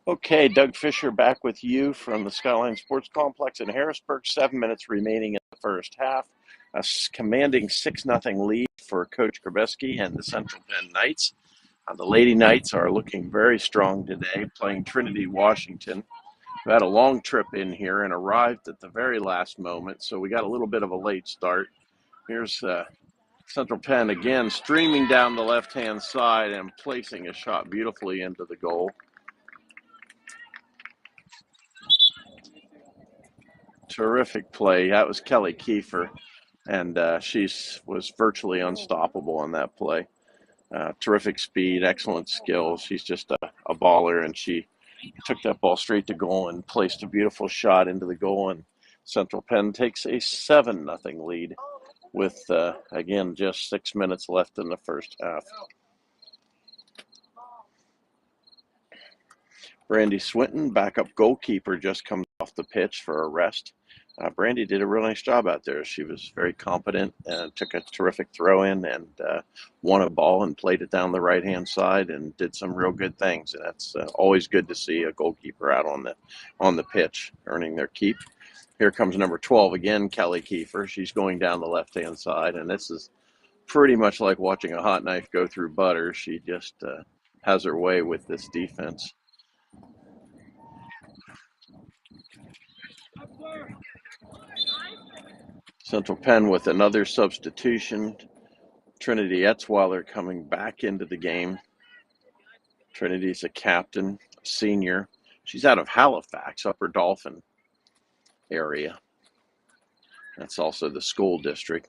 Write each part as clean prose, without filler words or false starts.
Okay, Doug Fisher back with you from the Skyline Sports Complex in Harrisburg. 7 minutes remaining in the first half. A commanding 6-0 lead for Coach Krabeski and the Central Penn Knights. The Lady Knights are looking very strong today, playing Trinity, Washington. We had a long trip in here and arrived at the very last moment, so we got a little bit of a late start. Here's Central Penn again streaming down the left-hand side and placing a shot beautifully into the goal. Terrific play. That was Kelly Kiefer, and she was virtually unstoppable on that play. Terrific speed, excellent skills. She's just a baller, and she took that ball straight to goal and placed a beautiful shot into the goal. And Central Penn takes a 7-0 lead with, again, just 6 minutes left in the first half. Brandy Swinton, backup goalkeeper, just comes off the pitch for a rest. Brandy did a really nice job out there. She was very competent and took a terrific throw in and won a ball and played it down the right-hand side and did some real good things. And that's always good to see a goalkeeper out on the pitch earning their keep. Here comes number 12 again, Kelly Kiefer. She's going down the left-hand side, and this is pretty much like watching a hot knife go through butter. She just has her way with this defense. Central Penn with another substitution. Trinity Etzweiler coming back into the game. Trinity's a captain, a senior. She's out of Halifax, Upper Dauphin area. That's also the school district.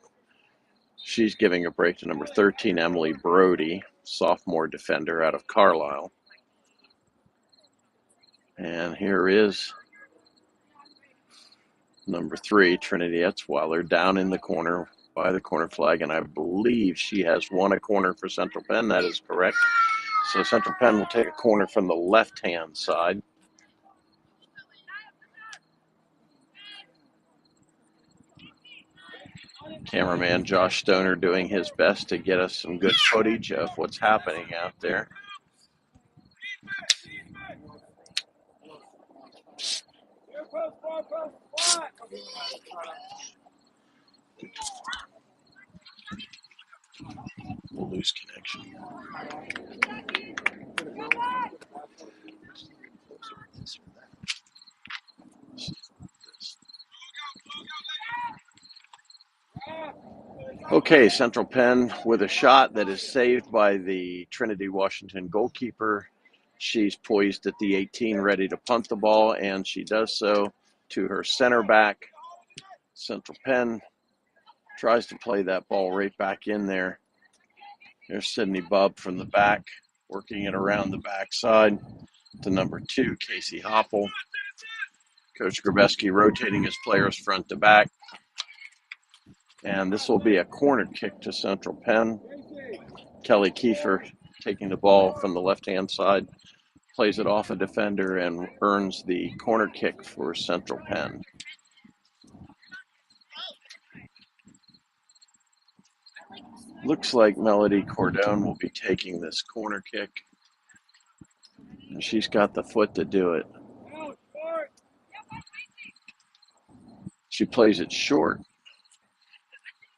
She's giving a break to number 13, Emily Brody, sophomore defender out of Carlisle. And here is number 3, Trinity Etzweiler, down in the corner by the corner flag, and I believe she has won a corner for Central Penn. That is correct. So Central Penn will take a corner from the left-hand side. Cameraman Josh Stoner doing his best to get us some good footage of what's happening out there. We'll lose connection. Okay, Central Penn with a shot that is saved by the Trinity Washington goalkeeper. She's poised at the 18, ready to punt the ball, and she does so to her center back. Central Penn tries to play that ball right back in there. There's Sydney Bubb from the back, working it around the backside to number 2, Casey Hoppel. Coach Grabeski rotating his players front to back. And this will be a corner kick to Central Penn. Kelly Kiefer taking the ball from the left-hand side, plays it off a defender and earns the corner kick for Central Penn. Looks like Melody Cordone will be taking this corner kick. And she's got the foot to do it. She plays it short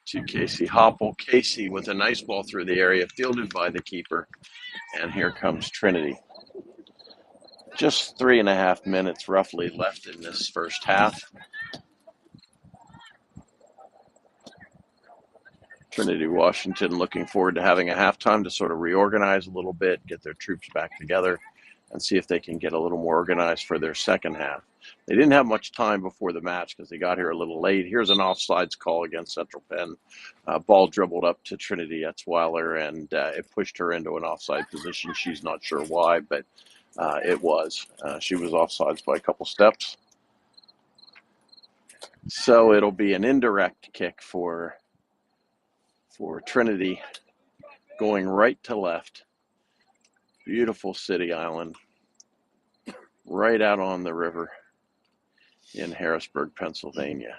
to Casey Hoppel. Casey with a nice ball through the area, fielded by the keeper. And here comes Trinity. Just 3.5 minutes roughly left in this first half. Trinity Washington looking forward to having a halftime to sort of reorganize a little bit, get their troops back together, and see if they can get a little more organized for their second half. They didn't have much time before the match because they got here a little late. Here's an offsides call against Central Penn. Ball dribbled up to Trinity Etzweiler, and it pushed her into an offside position. She's not sure why, but it was. She was offsides by a couple steps. So it'll be an indirect kick for Trinity, going right to left. Beautiful city island, right out on the river in Harrisburg, Pennsylvania.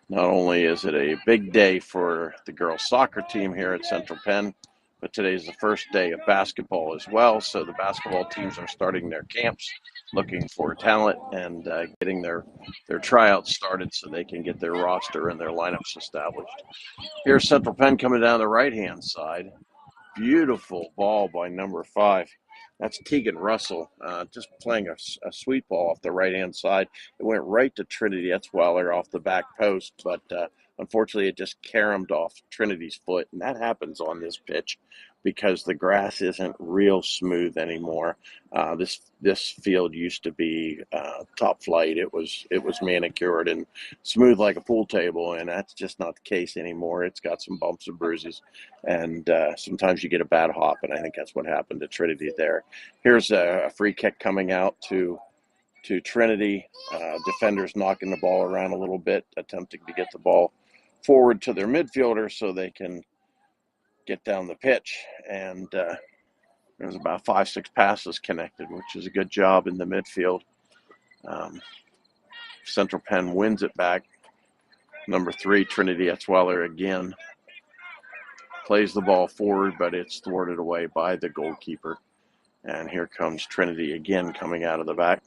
Not only is it a big day for the girls soccer team here at Central Penn, But today's the first day of basketball as well, so the basketball teams are starting their camps, looking for talent and getting their tryouts started so they can get their roster and their lineups established. Here's Central Penn coming down the right-hand side. Beautiful ball by number 5. That's Tegan Russell, just playing a sweet ball off the right-hand side. It went right to Trinity Etzweiler off the back post, but unfortunately it just caromed off Trinity's foot, and that happens on this pitch because the grass isn't real smooth anymore. This field used to be top flight. It was manicured and smooth like a pool table, and that's just not the case anymore. It's got some bumps and bruises, and sometimes you get a bad hop, and I think that's what happened to Trinity there. Here's a free kick coming out to Trinity. Defenders knocking the ball around a little bit, attempting to get the ball forward to their midfielder so they can get down the pitch. And there's about 5-6 passes connected, which is a good job in the midfield. Central Penn wins it back. Number 3, Trinity Etzweiler again plays the ball forward, but it's thwarted away by the goalkeeper. And here comes Trinity again coming out of the back.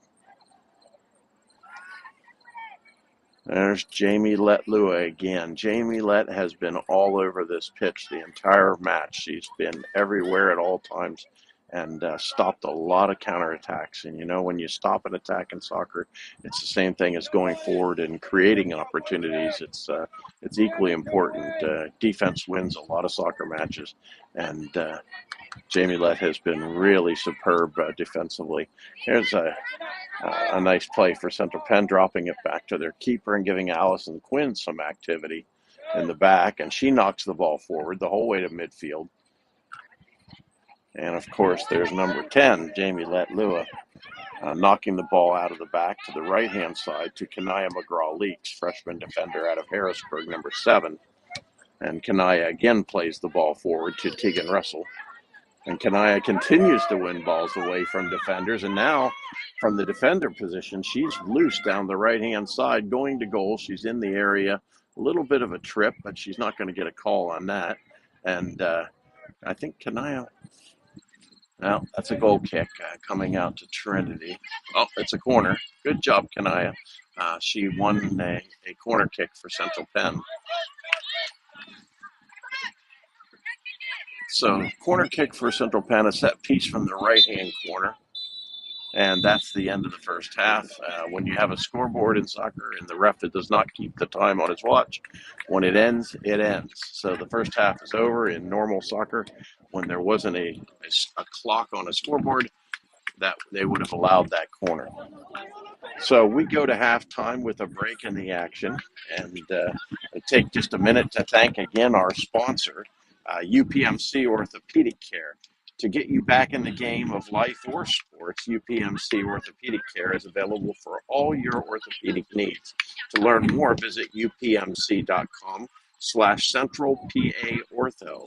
There's Jamie Letlua again. Jamie Let has been all over this pitch the entire match. She's been everywhere at all times and stopped a lot of counterattacks. And, you know, when you stop an attack in soccer, it's the same thing as going forward and creating opportunities. It's equally important. Defense wins a lot of soccer matches, and Jamie Lett has been really superb defensively. Here's a nice play for Central Penn, dropping it back to their keeper and giving Allison Quinn some activity in the back, and she knocks the ball forward the whole way to midfield. And, of course, there's number 10, Jamie Letlua, knocking the ball out of the back to the right-hand side to Kanaya McGraw-Leaks, freshman defender out of Harrisburg, number 7. And Kanaya again plays the ball forward to Tegan Russell. And Kanaya continues to win balls away from defenders. And now, from the defender position, she's loose down the right-hand side, going to goal. She's in the area. A little bit of a trip, but she's not going to get a call on that. And I think Kanaya, well, that's a goal kick coming out to Trinity. Oh, it's a corner. Good job, Kanaya. She won a corner kick for Central Penn. So, corner kick for Central Penn, a set piece from the right-hand corner. And that's the end of the first half. When you have a scoreboard in soccer and the ref does not keep the time on his watch, when it ends, it ends. So the first half is over. In normal soccer, when there wasn't a clock on a scoreboard, that they would have allowed that corner. So we go to halftime with a break in the action, and I take just a minute to thank again our sponsor, UPMC Orthopedic Care. To get you back in the game of life or sports, UPMC Orthopedic Care is available for all your orthopedic needs. To learn more, visit upmc.com/centralpaortho.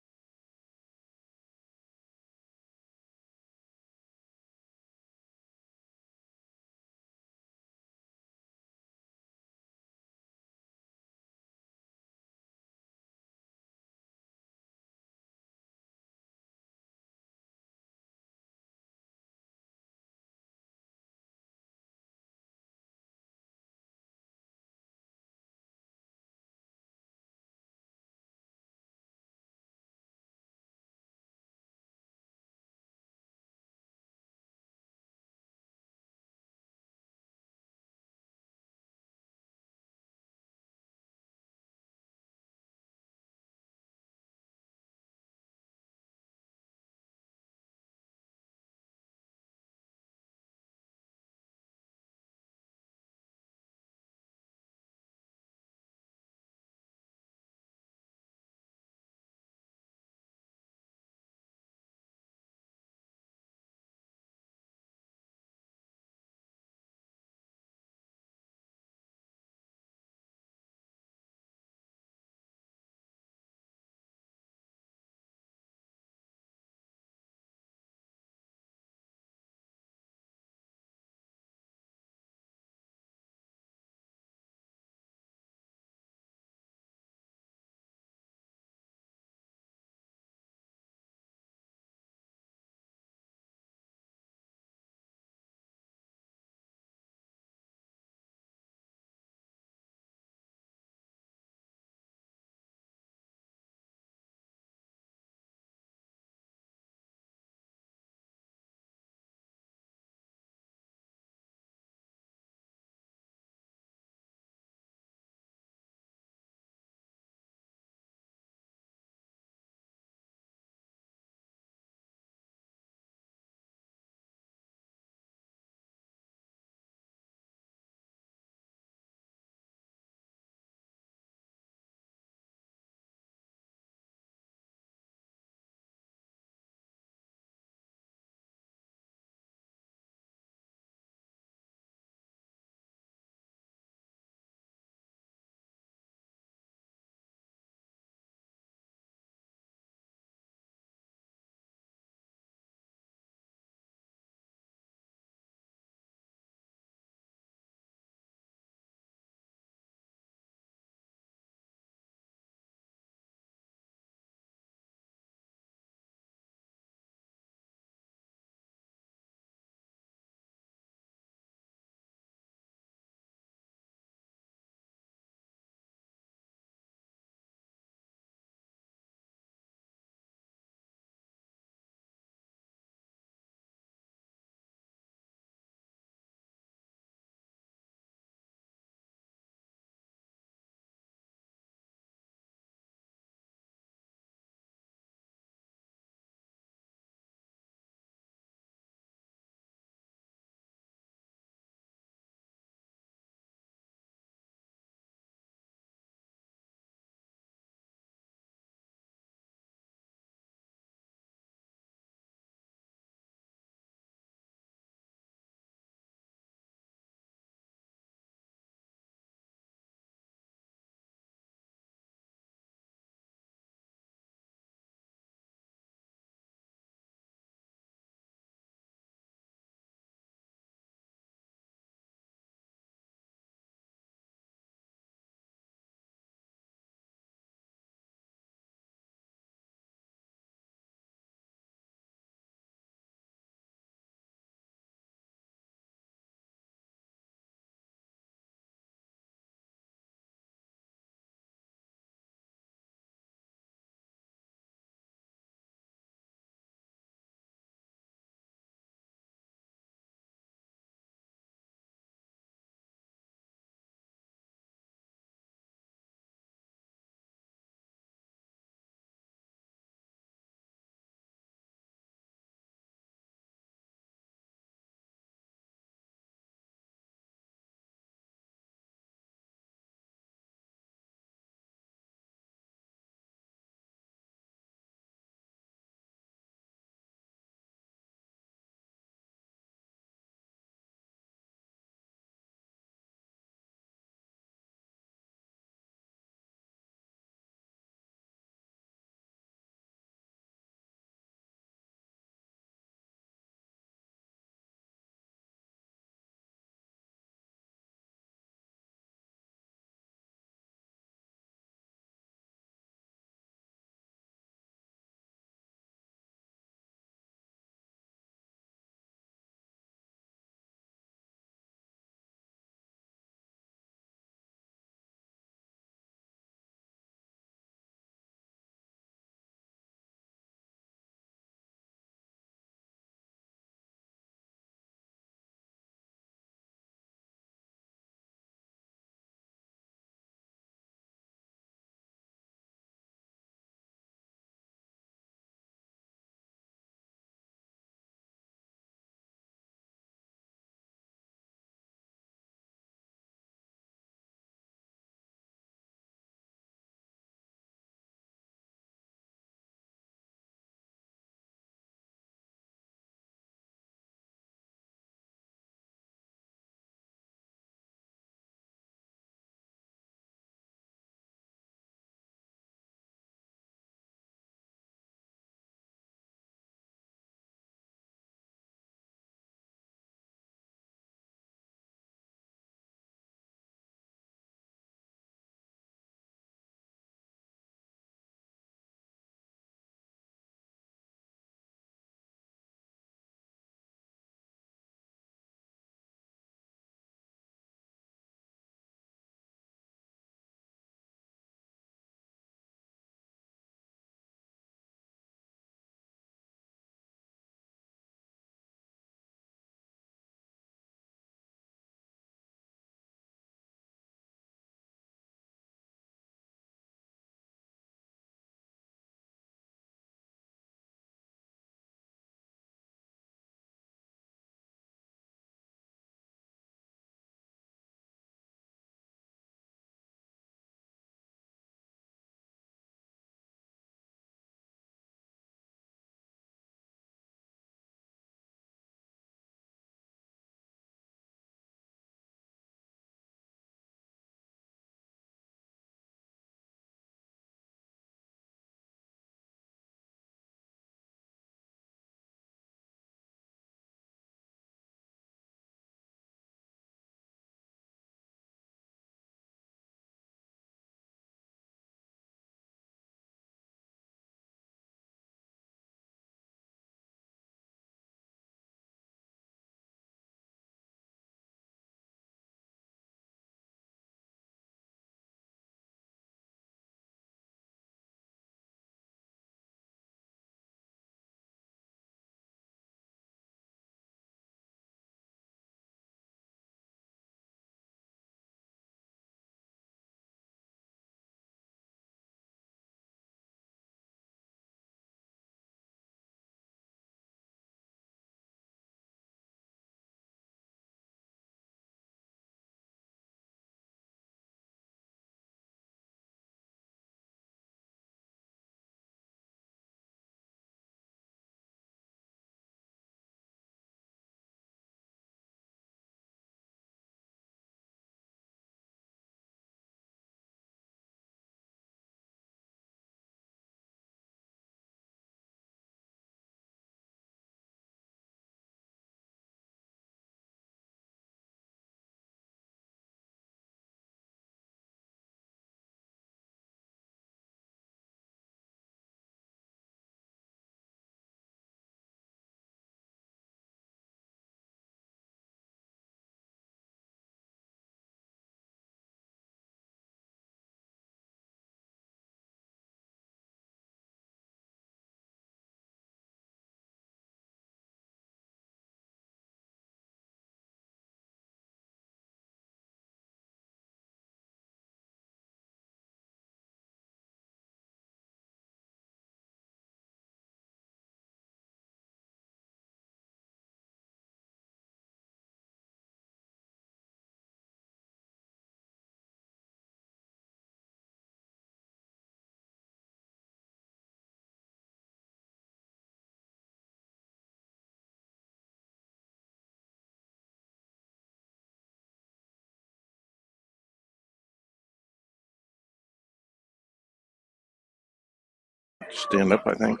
Stand up, I think.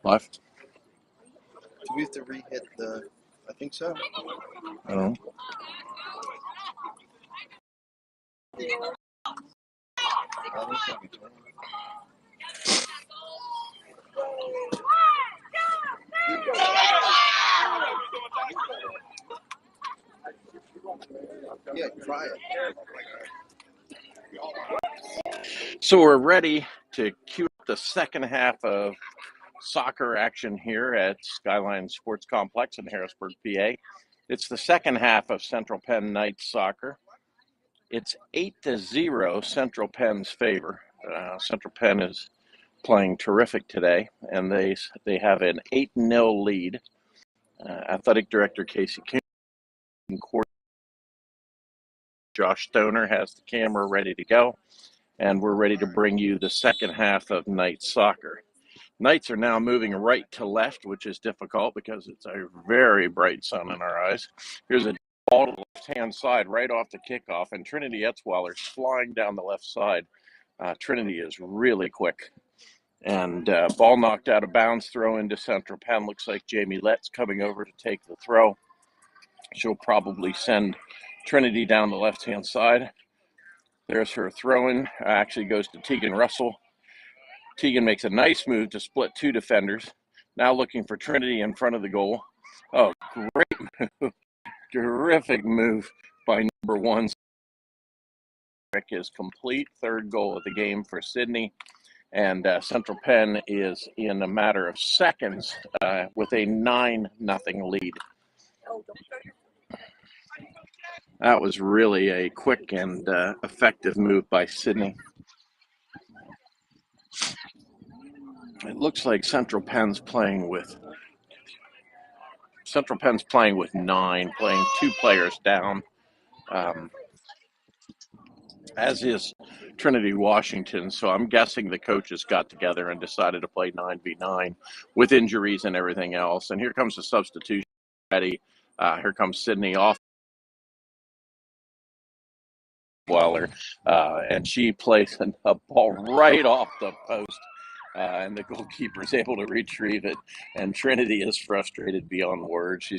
Live? Do we have to re-hit the... I think so. I don't know. I don't think we can. Yeah, try it. So we're ready to cue up the second half of soccer action here at Skyline Sports Complex in Harrisburg, PA. It's the second half of Central Penn Knights soccer. It's 8-0 Central Penn's favor. Central Penn is playing terrific today, and they have an 8-0 lead. Athletic Director Casey King and coordinator Josh Stoner has the camera ready to go, and we're ready to bring you the second half of Knights soccer. Knights are now moving right to left, which is difficult because it's a very bright sun in our eyes. Here's a ball to the left-hand side right off the kickoff, and Trinity Etzweiler's flying down the left side. Trinity is really quick. And ball knocked out of bounds, throw into Central Penn. Looks like Jamie Lett's coming over to take the throw. She'll probably send Trinity down the left-hand side. There's her throw-in. Actually goes to Tegan Russell. Tegan makes a nice move to split two defenders. Now looking for Trinity in front of the goal. Oh, great move. Terrific move by number one. Is complete. Third goal of the game for Sydney. And Central Penn is in a matter of seconds with a 9-0 lead. That was really a quick and effective move by Sydney. It looks like Central Penn's playing with 9, playing 2 players down, as is Trinity Washington. So I'm guessing the coaches got together and decided to play 9v9 with injuries and everything else. And here comes the substitution ready. Here comes Sydney off. Weiler, and she plays a ball right off the post, and the goalkeeper is able to retrieve it, and Trinity is frustrated beyond words.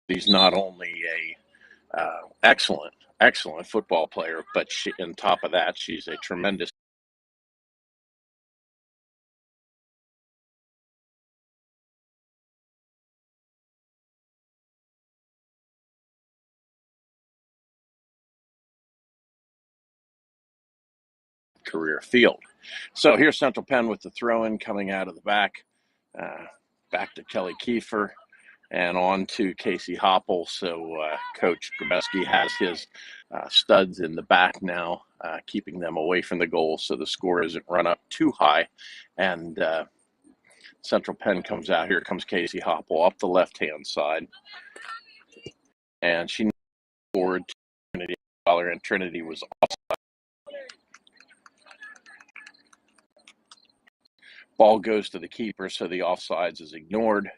She's not only a excellent football player, but on top of that, she's a tremendous career field. So here's Central Penn with the throw-in coming out of the back, back to Kelly Kiefer, and on to Casey Hopple. So Coach Grabowski has his studs in the back now, keeping them away from the goal so the score isn't run up too high. And Central Penn comes out. Here comes Casey Hopple up the left-hand side. And she forward to Trinity Weiler, and Trinity was offside. Ball goes to the keeper, so the offsides is ignored.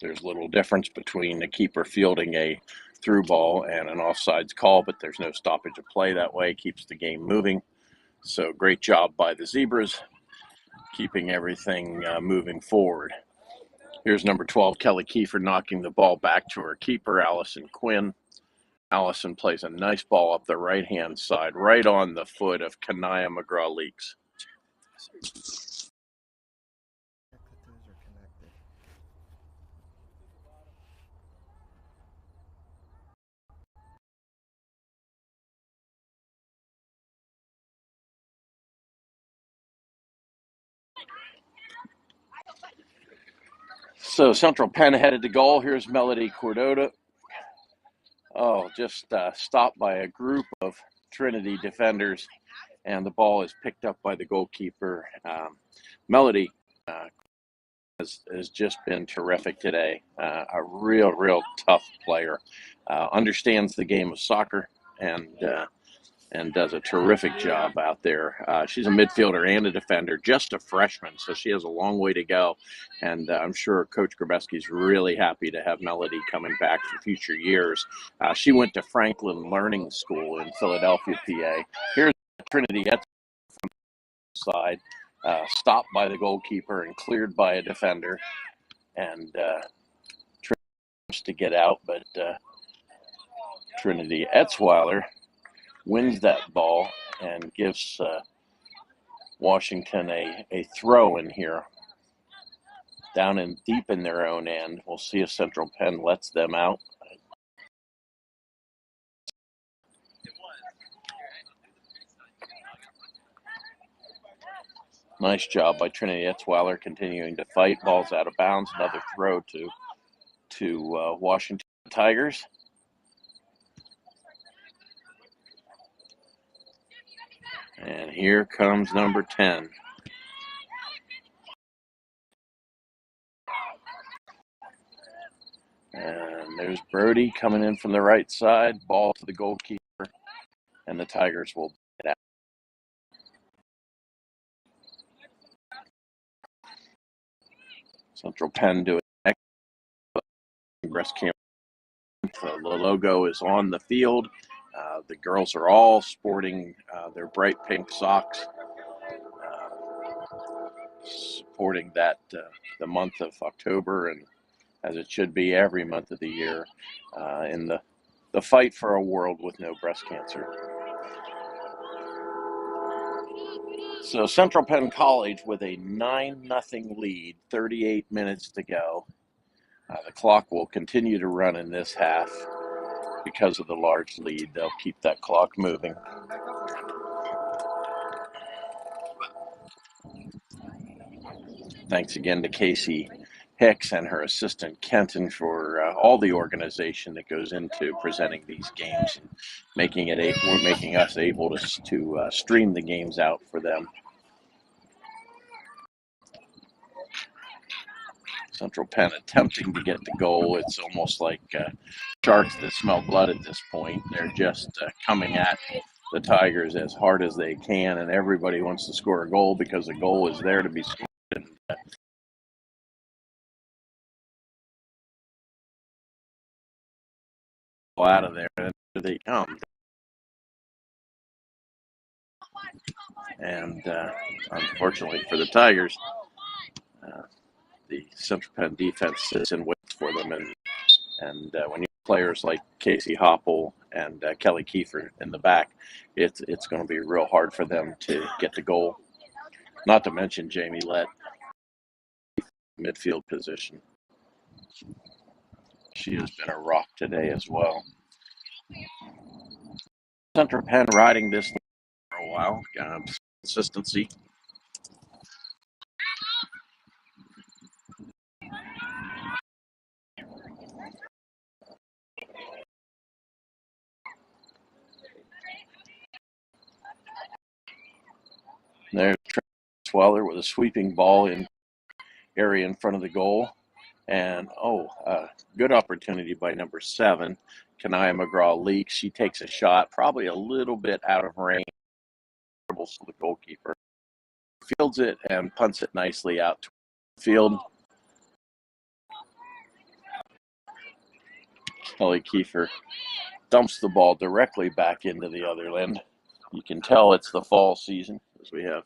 There's little difference between the keeper fielding a through ball and an offsides call, but there's no stoppage of play that way. Keeps the game moving. So great job by the Zebras, keeping everything moving forward. Here's number 12, Kelly Kiefer, knocking the ball back to her keeper, Allison Quinn. Allison plays a nice ball up the right-hand side, right on the foot of Kanaya McGraw-Leaks. So Central Penn headed to goal. Here's Melody Cordota. Oh, just stopped by a group of Trinity defenders and the ball is picked up by the goalkeeper. Melody has just been terrific today. A real tough player. Understands the game of soccer and does a terrific job out there. She's a midfielder and a defender, just a freshman, so she has a long way to go. And I'm sure Coach Grabowski's really happy to have Melody coming back for future years. She went to Franklin Learning School in Philadelphia, PA. Here's Trinity Etz from the side, stopped by the goalkeeper and cleared by a defender. And Trinity to get out, but Trinity Etzweiler wins that ball and gives Washington a throw in here down in deep in their own end. We'll see if Central Penn lets them out. Nice job by Trinity Etzweiler continuing to fight. Ball's out of bounds. Another throw to Washington Tigers. And here comes number 10. And there's Brody coming in from the right side. Ball to the goalkeeper. And the Tigers will get out. Central Penn doing breast camp. The logo is on the field. The girls are all sporting their bright pink socks, supporting that the month of October, and as it should be every month of the year, in the fight for a world with no breast cancer. So Central Penn College with a 9-0 lead, 38 minutes to go. The clock will continue to run in this half because of the large lead. They'll keep that clock moving. Thanks again to Casey Hicks and her assistant Kenton for all the organization that goes into presenting these games and making us able to stream the games out for them. Central Penn attempting to get the goal. It's almost like sharks that smell blood at this point. They're just coming at the Tigers as hard as they can, and everybody wants to score a goal because a goal is there to be scored. And, out of there, and they come. And unfortunately for the Tigers, the Central Penn defense sits and waits for them. And when you have players like Casey Hopple and Kelly Kiefer in the back, it's going to be real hard for them to get the goal. Not to mention Jamie Lett, midfield position. She has been a rock today as well. Central Penn riding this for a while. Consistency. There's Sweller with a sweeping ball in area in front of the goal. And, good opportunity by number 7, Kanaya McGraw-Leak. She takes a shot, probably a little bit out of range. To the goalkeeper. Fields it and punts it nicely out to the field. Kelly Kiefer dumps the ball directly back into the other end. You can tell it's the fall season as we have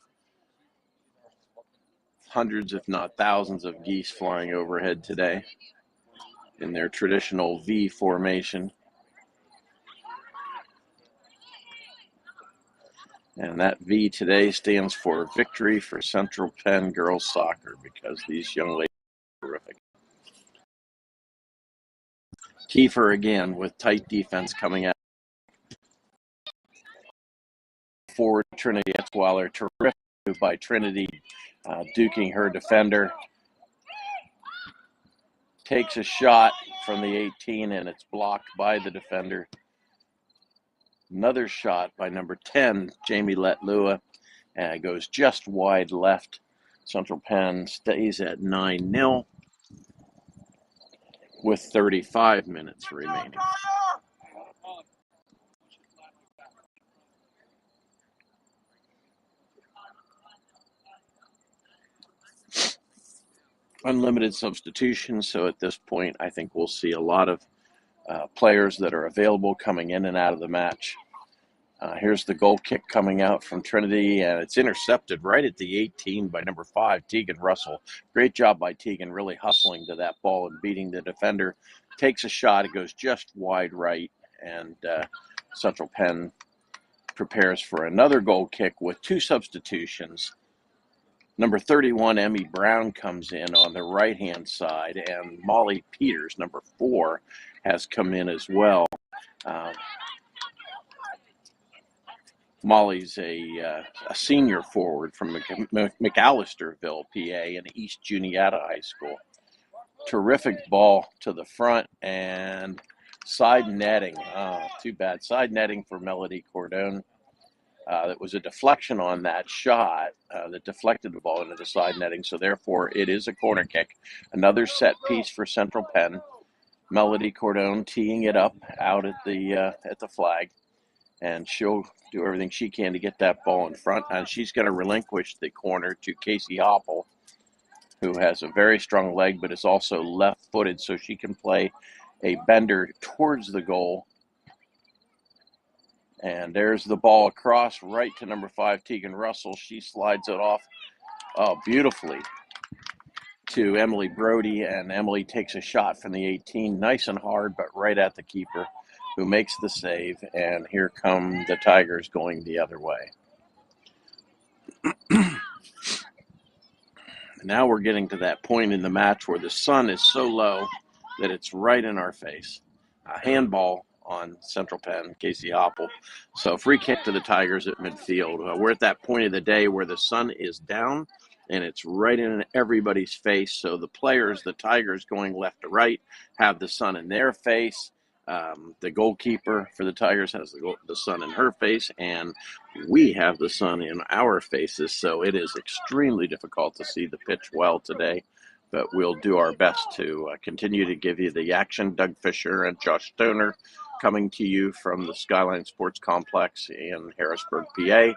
hundreds, if not thousands, of geese flying overhead today in their traditional V formation. And that V today stands for Victory for Central Penn Girls Soccer, because these young ladies are terrific. Kiefer again with tight defense coming out. Forward Trinity Etzweiler, terrific by Trinity, duking her defender. Takes a shot from the 18 and it's blocked by the defender. Another shot by number 10, Jamie Letlua, goes just wide left. Central Penn stays at 9-0 with 35 minutes remaining. Unlimited substitutions, so at this point I think we'll see a lot of players that are available coming in and out of the match. Here's the goal kick coming out from Trinity, and it's intercepted right at the 18 by number 5, Tegan Russell. Great job by Tegan, really hustling to that ball and beating the defender. Takes a shot, it goes just wide right, and Central Penn prepares for another goal kick with 2 substitutions. Number 31, Emmy Brown, comes in on the right-hand side, and Molly Peters, number 4, has come in as well. Molly's a senior forward from McAllisterville, PA, and East Juniata High School. Terrific ball to the front and side netting. Oh, too bad. Side netting for Melody Cordone. That was a deflection on that shot that deflected the ball into the side netting, so therefore it is a corner kick. Another set piece for Central Penn. Melody Cordone teeing it up out at the flag, and she'll do everything she can to get that ball in front, and she's going to relinquish the corner to Casey Hopple, who has a very strong leg but is also left-footed, so she can play a bender towards the goal. And there's the ball across right to number 5, Tegan Russell. She slides it off beautifully to Emily Brody, and Emily takes a shot from the 18, nice and hard, but right at the keeper, who makes the save, and here come the Tigers going the other way. Now we're getting to that point in the match where the sun is so low that it's right in our face. A handball on Central Penn, Casey Hopple. So free kick to the Tigers at midfield. We're at that point of the day where the sun is down and it's right in everybody's face. So the players, the Tigers going left to right, have the sun in their face. The goalkeeper for the Tigers has the sun in her face, and we have the sun in our faces. So it is extremely difficult to see the pitch well today, but we'll do our best to continue to give you the action. Doug Fisher and Josh Stoner coming to you from the Skyline Sports Complex in Harrisburg, PA.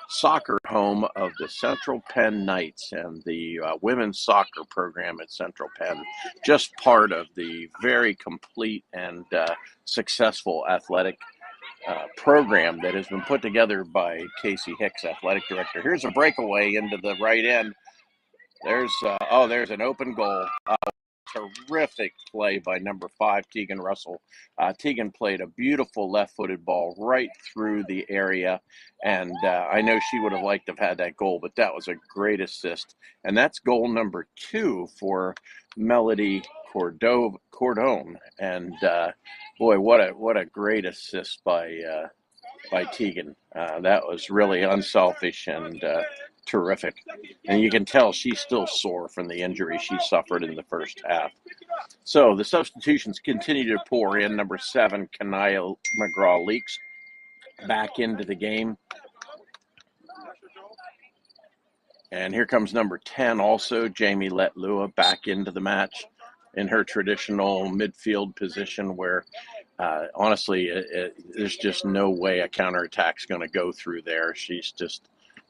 Soccer home of the Central Penn Knights and the women's soccer program at Central Penn. Just part of the very complete and successful athletic program that has been put together by Casey Hicks, athletic director. Here's a breakaway into the right end. There's an open goal. Terrific play by number 5, Tegan Russell. Tegan played a beautiful left-footed ball right through the area, and I know she would have liked to have had that goal, but that was a great assist. And that's goal number 2 for Melody Cordone. And boy, what a great assist by Tegan. That was really unselfish and terrific. And you can tell she's still sore from the injury she suffered in the first half. So the substitutions continue to pour in. Number 7, Kanaya McGraw-Leaks back into the game. And here comes number 10 also, Jamie Letlua, back into the match in her traditional midfield position where honestly, there's just no way a counterattack's going to go through there. She's just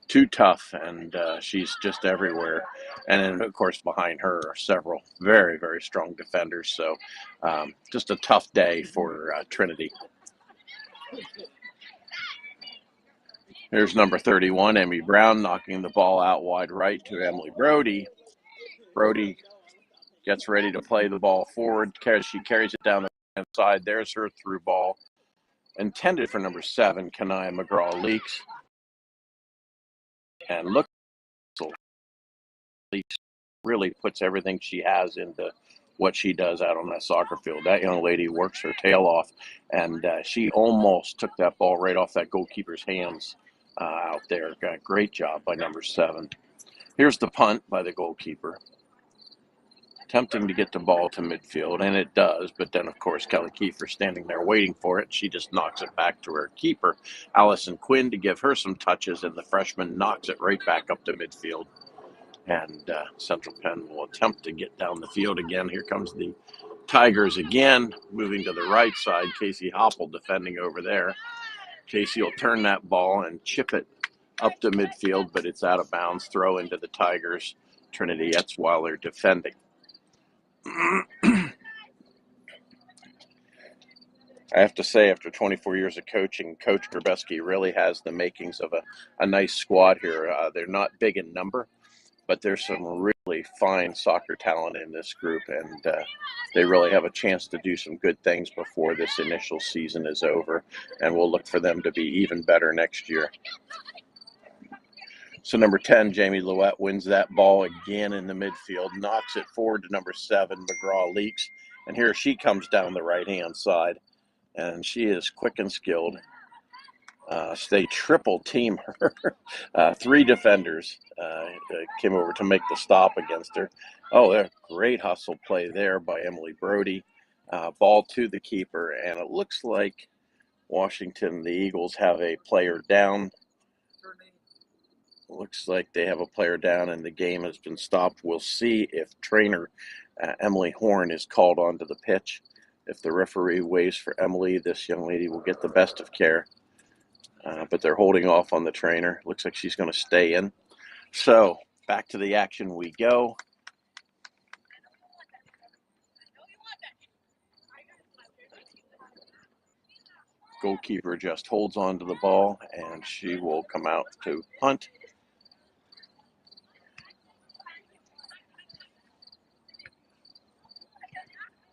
too tough, and she's just everywhere. And then, of course, behind her are several very, very strong defenders. So just a tough day for Trinity. There's number 31, Emmy Brown, knocking the ball out wide right to Emily Brody. Brody gets ready to play the ball forward. She carries it down the right side. There's her through ball, intended for number 7, Kanaya McGraw-Leaks. And look, Leaks really puts everything she has into what she does out on that soccer field. That young lady works her tail off, and she almost took that ball right off that goalkeeper's hands out there. Got a great job by number 7. Here's the punt by the goalkeeper. attempting to get the ball to midfield, and it does, but then, of course, Kelly Kiefer standing there waiting for it. She just knocks it back to her keeper, Allison Quinn, to give her some touches, and the freshman knocks it right back up to midfield. And Central Penn will attempt to get down the field again. Here comes the Tigers again, moving to the right side. Casey Hoppel defending over there. Casey will turn that ball and chip it up to midfield, but it's out of bounds. Throw into the Tigers. Trinity Etzweiler defending. I have to say, after 24 years of coaching, Coach Grabowski really has the makings of a nice squad here. They're not big in number, but there's some really fine soccer talent in this group, and they really have a chance to do some good things before this initial season is over, and we'll look for them to be even better next year. So number 10, Jamie Louette, wins that ball again in the midfield, knocks it forward to number 7, McGraw-Leaks, and here she comes down the right-hand side, and she is quick and skilled. They triple team her. 3 defenders came over to make the stop against her. Oh, a great hustle play there by Emily Brody. Ball to the keeper, and it looks like Washington, the Eagles, have a player down. Looks like they have a player down, and the game has been stopped. We'll see if trainer Emily Horn is called onto the pitch. If the referee waves for Emily, this young lady will get the best of care. But they're holding off on the trainer. Looks like she's going to stay in. So back to the action we go. Goalkeeper just holds on to the ball, and she will come out to punt.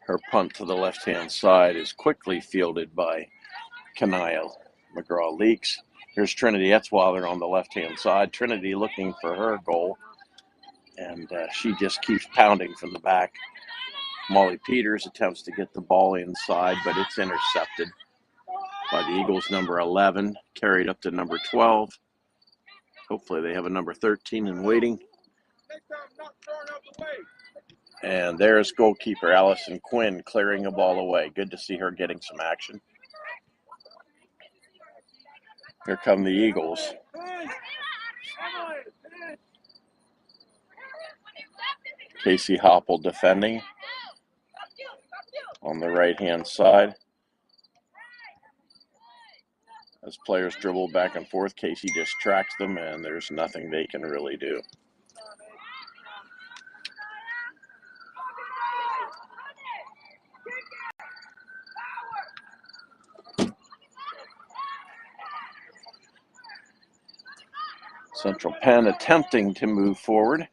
Her punt to the left-hand side is quickly fielded by Kanaya McGraw-Leaks. Here's Trinity Etzweiler on the left-hand side. Trinity looking for her goal, and she just keeps pounding from the back. Molly Peters attempts to get the ball inside, but it's intercepted by the Eagles' number 11, carried up to number 12. Hopefully they have a number 13 in waiting. And there's goalkeeper Allison Quinn clearing the ball away. Good to see her getting some action. Here come the Eagles. Casey Hoppel defending on the right-hand side. As players dribble back and forth, Casey just tracks them, and there's nothing they can really do. Central Penn attempting to move forward.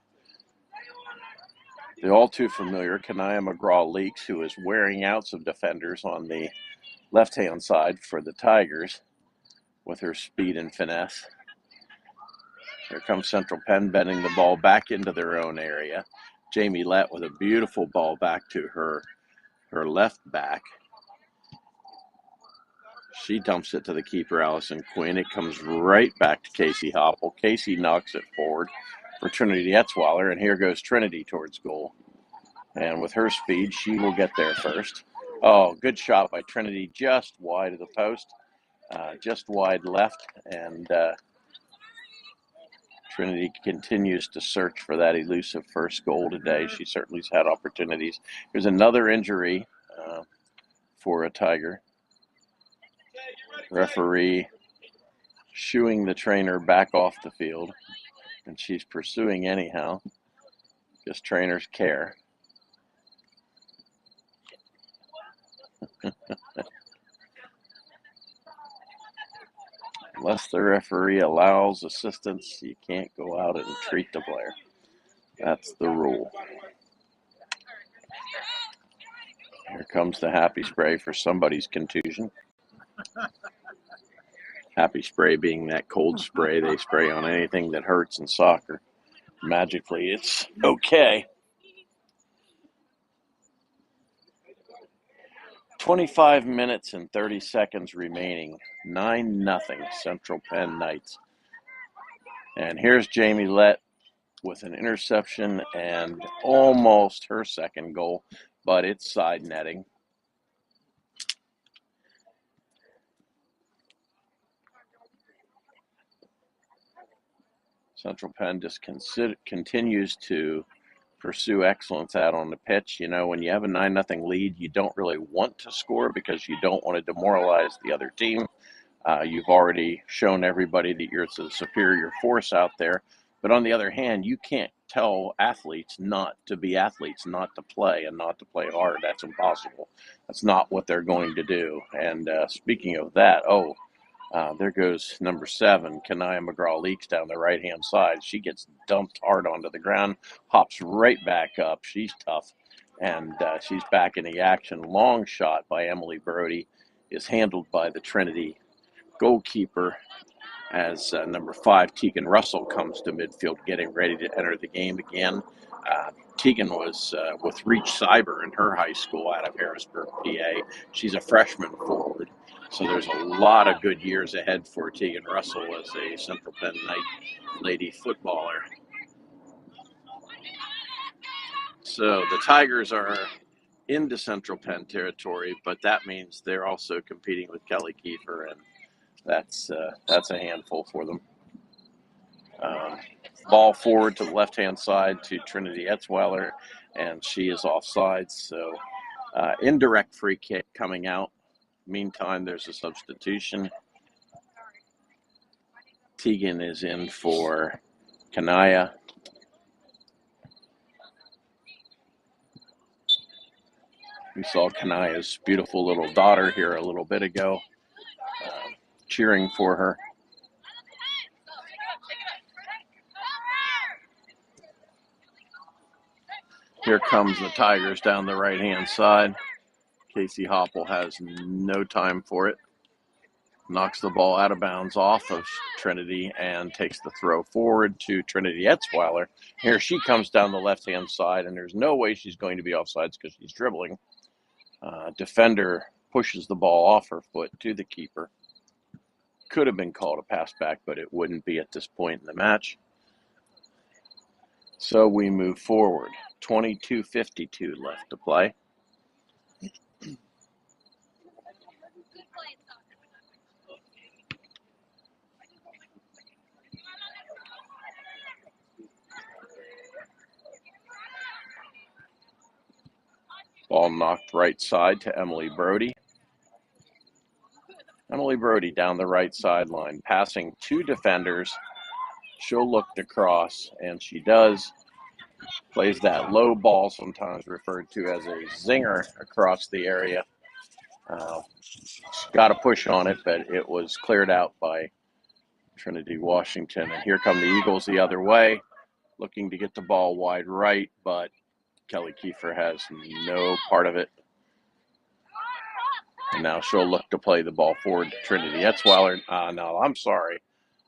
The all too familiar Kanaya McGraw-Leaks, who is wearing out some defenders on the left-hand side for the Tigers with her speed and finesse. Here comes Central Penn bending the ball back into their own area. Jamie Lett with a beautiful ball back to her left back. She dumps it to the keeper, Allison Quinn. It comes right back to Casey Hoppel. Casey knocks it forward for Trinity Etzweiler, and here goes Trinity towards goal. And with her speed, she will get there first. Oh, good shot by Trinity, just wide of the post, just wide left, and Trinity continues to search for that elusive first goal today. She certainly's had opportunities. There's another injury for a Tiger. Referee shooing the trainer back off the field, and she's pursuing anyhow, because trainers care. Unless the referee allows assistance, you can't go out and treat the player. That's the rule. Here comes the happy spray for somebody's contusion. Happy spray being that cold spray they spray on anything that hurts in soccer. Magically, it's okay. 25 minutes and 30 seconds remaining. 9-0 Central Penn Knights. And here's Jamie Lett with an interception and almost her second goal, but it's side netting. Central Penn just continues to pursue excellence out on the pitch. You know, when you have a 9-0 lead, you don't really want to score because you don't want to demoralize the other team. You've already shown everybody that you're the superior force out there. But on the other hand, you can't tell athletes not to be athletes, not to play, and not to play hard. That's impossible. That's not what they're going to do. And speaking of that, there goes number 7, Kanaya McGraw-Leaks down the right-hand side. She gets dumped hard onto the ground, hops right back up. She's tough, and she's back in the action. Long shot by Emily Brody is handled by the Trinity goalkeeper as number 5, Tegan Russell, comes to midfield getting ready to enter the game again. Tegan was with Reach Cyber in her high school out of Harrisburg, PA. She's a freshman forward. So there's a lot of good years ahead for Tegan Russell as a Central Penn Knight lady footballer. So the Tigers are into Central Penn territory, but that means they're also competing with Kelly Kiefer, and that's a handful for them. Ball forward to the left-hand side to Trinity Etzweiler, and she is offside. So indirect free kick coming out. Meantime, there's a substitution. Tegan is in for Kanaya. We saw Kanaya's beautiful little daughter here a little bit ago, cheering for her. Here comes the Tigers down the right-hand side. Casey Hopple has no time for it. Knocks the ball out of bounds off of Trinity and takes the throw forward to Trinity Etzweiler. Here she comes down the left-hand side, and there's no way she's going to be offsides because she's dribbling. Defender pushes the ball off her foot to the keeper. Could have been called a pass back, but it wouldn't be at this point in the match. So we move forward. 22:52 left to play. Ball knocked right side to Emily Brody. Emily Brody down the right sideline, passing 2 defenders. She'll look to cross, and she does. Plays that low ball, sometimes referred to as a zinger, across the area. Got a push on it, but it was cleared out by Trinity Washington. And here come the Eagles the other way, looking to get the ball wide right, but Kelly Kiefer has no part of it. And now she'll look to play the ball forward to Trinity Etzweiler. No, I'm sorry.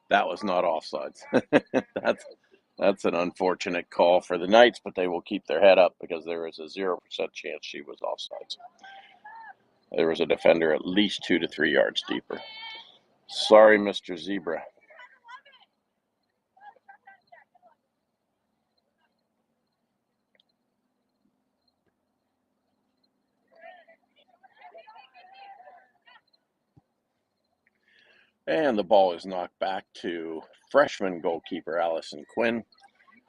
That was not offsides. That's an unfortunate call for the Knights, but they will keep their head up because there is a 0% chance she was offsides. There was a defender at least 2 to 3 yards deeper. Sorry, Mr. Zebra. And the ball is knocked back to freshman goalkeeper Allison Quinn.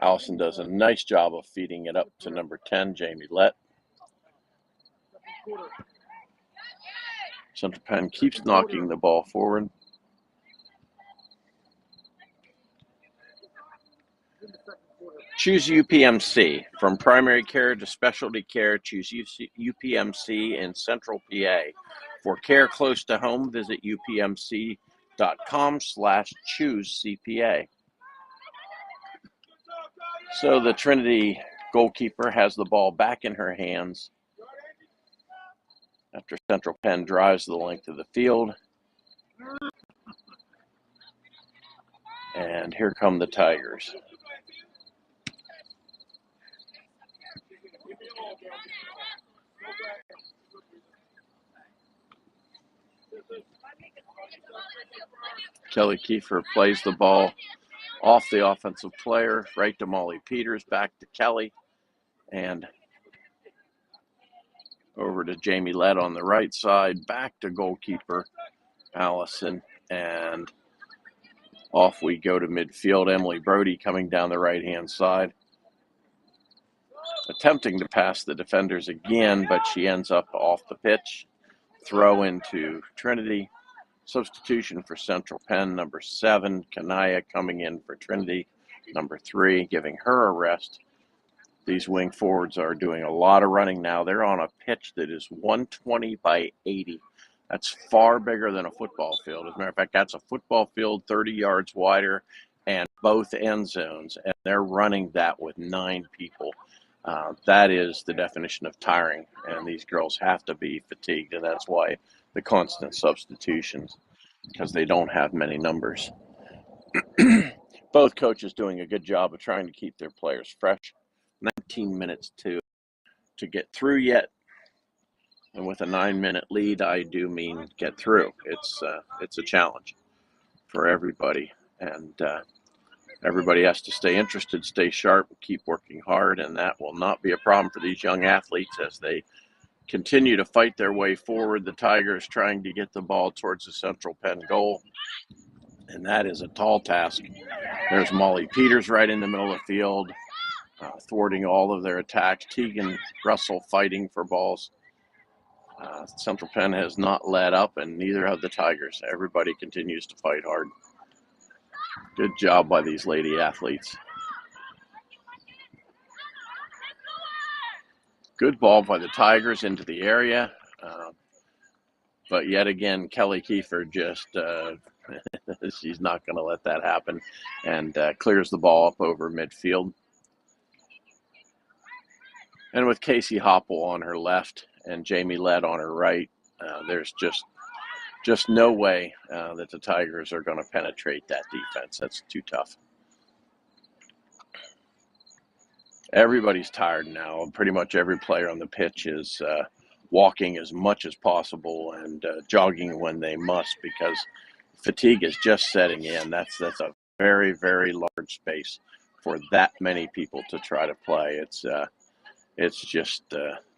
Allison does a nice job of feeding it up to number 10, Jamie Lett. Central Penn keeps knocking the ball forward. Choose UPMC. From primary care to specialty care, choose UPMC in Central PA. For care close to home, visit upmc.com/choose-CPA. So the Trinity goalkeeper has the ball back in her hands after Central Penn drives the length of the field. And here come the Tigers. Kelly Kiefer plays the ball Off the offensive player, right to Molly Peters, back to Kelly, and over to Jamie Lett on the right side, back to goalkeeper Allison, and off we go to midfield. Emily Brody coming down the right-hand side, attempting to pass the defenders again, but she ends up off the pitch. Throw into Trinity. Substitution for Central Penn, number 7, Kanaya coming in for Trinity, number 3, giving her a rest. These wing forwards are doing a lot of running now. They're on a pitch that is 120 by 80. That's far bigger than a football field. As a matter of fact, that's a football field 30 yards wider and both end zones, and they're running that with 9 people. That is the definition of tiring, and these girls have to be fatigued, and that's why the constant substitutions, because they don't have many numbers. Both coaches doing a good job of trying to keep their players fresh. 19 minutes to get through yet, and with a 9-minute lead, I do mean get through. It's a challenge for everybody, and everybody has to stay interested, stay sharp, keep working hard, and that will not be a problem for these young athletes as they continue to fight their way forward. The Tigers trying to get the ball towards the Central Penn goal, and that is a tall task. There's Molly Peters right in the middle of the field, thwarting all of their attacks. Tegan Russell fighting for balls. Central Penn has not let up, and neither have the Tigers. Everybody continues to fight hard. Good job by these lady athletes. Good ball by the Tigers into the area. But yet again, Kelly Kiefer just, she's not going to let that happen, and clears the ball up over midfield. And with Casey Hopple on her left and Jamie Lett on her right, there's just no way that the Tigers are going to penetrate that defense. That's too tough. Everybody's tired now. Pretty much every player on the pitch is walking as much as possible and jogging when they must, because fatigue is just setting in. That's a very, very large space for that many people to try to play. It's just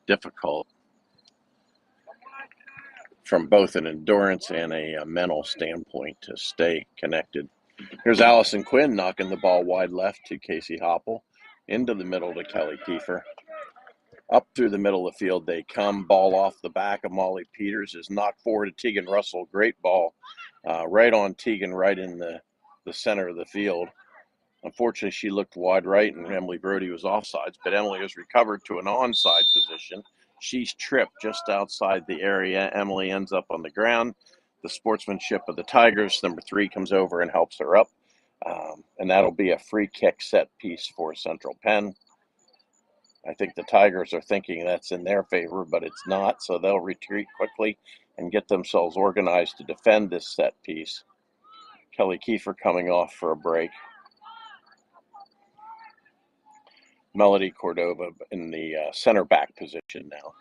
difficult from both an endurance and a mental standpoint to stay connected. Here's Allison Quinn knocking the ball wide left to Casey Hopple, into the middle to Kelly Kiefer. Up through the middle of the field they come. Ball off the back of Molly Peters is knocked forward to Tegan Russell. Great ball. Right on Tegan, right in the center of the field. Unfortunately, she looked wide right, and Emily Brody was offsides, but Emily has recovered to an onside position. She's tripped just outside the area. Emily ends up on the ground. The sportsmanship of the Tigers, number 3, comes over and helps her up. And that'll be a free kick set piece for Central Penn. I think the Tigers are thinking that's in their favor, but it's not, so they'll retreat quickly and get themselves organized to defend this set piece. Kelly Kiefer coming off for a break. Melody Cordova in the center back position now.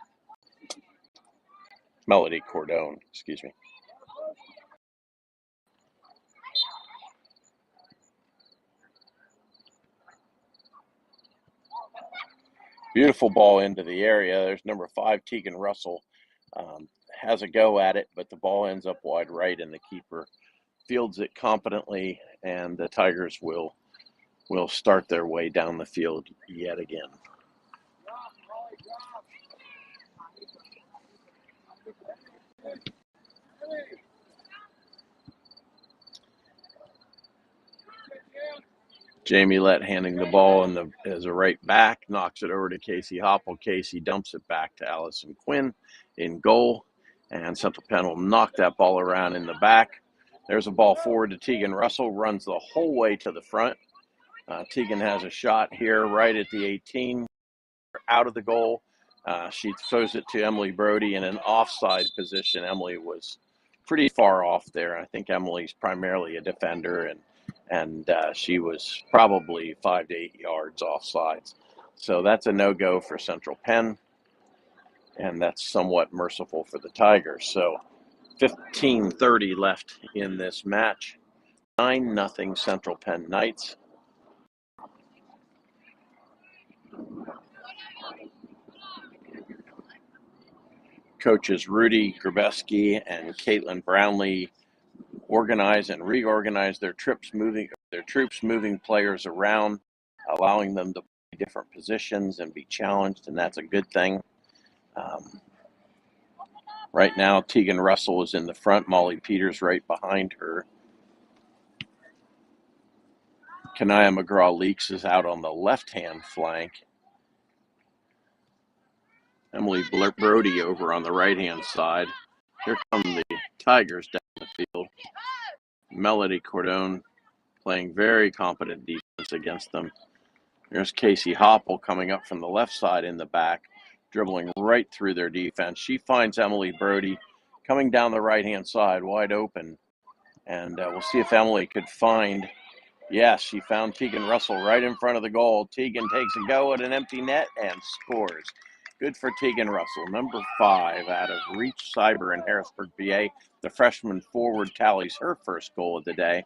Melody Cordone, excuse me. Beautiful ball into the area. There's number 5, Tegan Russell. Has a go at it, but the ball ends up wide right, and the keeper fields it competently, and the Tigers will start their way down the field yet again. Jamie Lett handing the ball as a right back, knocks it over to Casey Hopple. Casey dumps it back to Allison Quinn in goal, and Central Penn will knock that ball around in the back. There's a ball forward to Tegan Russell, runs the whole way to the front. Tegan has a shot here right at the 18, out of the goal. She throws it to Emily Brody in an offside position. Emily was pretty far off there. I think Emily's primarily a defender, and she was probably 5 to 8 yards offsides. So that's a no-go for Central Penn, and that's somewhat merciful for the Tigers. So 15:30 left in this match. 9-0 Central Penn Knights. Coaches Rudy Grabeski and Caitlin Brownlee organize and reorganize their troops, moving players around, allowing them to play different positions and be challenged, and that's a good thing. Right now, Tegan Russell is in the front, Molly Peters right behind her. Kanaya McGraw-Leaks is out on the left-hand flank. Emily Brody over on the right-hand side. Here come the Tigers down the field. Melody Cordone playing very competent defense against them. There's Casey Hopple coming up from the left side in the back, dribbling right through their defense. She finds Emily Brody coming down the right-hand side, wide open. And we'll see if Emily could find, yes, she found Tegan Russell right in front of the goal. Tegan takes a go at an empty net and scores. Good for Tegan Russell, number 5 out of Reach Cyber in Harrisburg, PA. The freshman forward tallies her first goal of the day.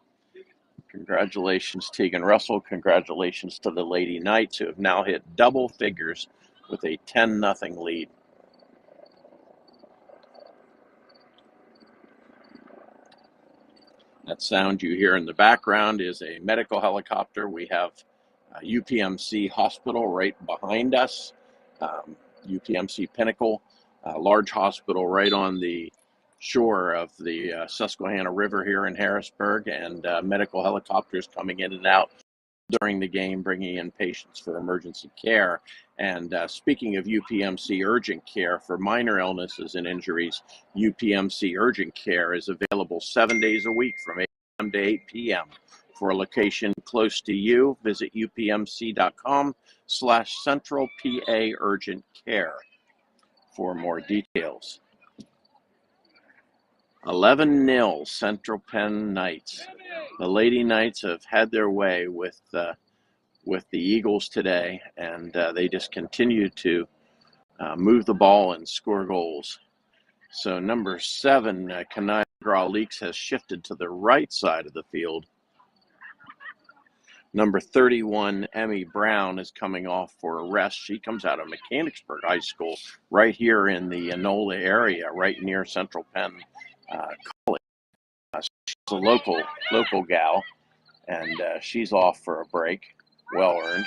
Congratulations, Tegan Russell. Congratulations to the Lady Knights, who have now hit double figures with a 10-0 lead. That sound you hear in the background is a medical helicopter. We have UPMC Hospital right behind us, UPMC Pinnacle, a large hospital right on the shore of the Susquehanna River here in Harrisburg, and medical helicopters coming in and out during the game, bringing in patients for emergency care. And speaking of UPMC urgent care for minor illnesses and injuries, UPMC urgent care is available 7 days a week from 8 a.m. to 8 p.m. For a location close to you, visit upmc.com/Central PA Urgent Care for more details. 11-0 Central Penn Knights. The Lady Knights have had their way with the Eagles today, and they just continue to move the ball and score goals. So number 7, Kanaya McGraw-Leaks, has shifted to the right side of the field. Number 31, Emmy Brown, is coming off for a rest. She comes out of Mechanicsburg High School, right here in the Enola area, right near Central Penn College. She's a local gal, and she's off for a break, well earned.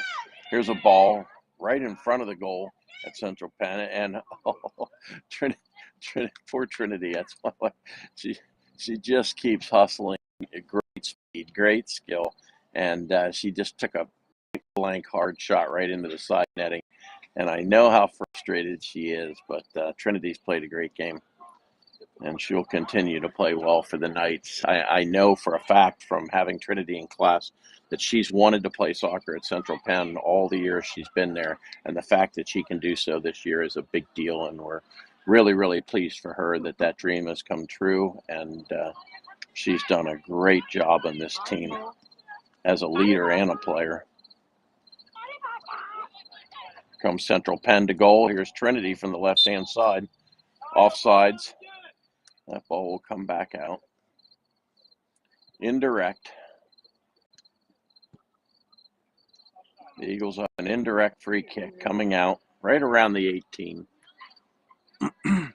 Here's a ball right in front of the goal at Central Penn, and poor Trinity. That's why she just keeps hustling. Great speed, great skill, and she just took a blank hard shot right into the side netting. And I know how frustrated she is, but Trinity's played a great game, and she'll continue to play well for the Knights. I know for a fact from having Trinity in class that she's wanted to play soccer at Central Penn all the years she's been there, and the fact that she can do so this year is a big deal, and we're really, really pleased for her that that dream has come true, and she's done a great job on this team as a leader and a player. Comes Central Penn to goal. Here's Trinity from the left-hand side. Offsides. That ball will come back out. Indirect. The Eagles have an indirect free kick coming out right around the 18. The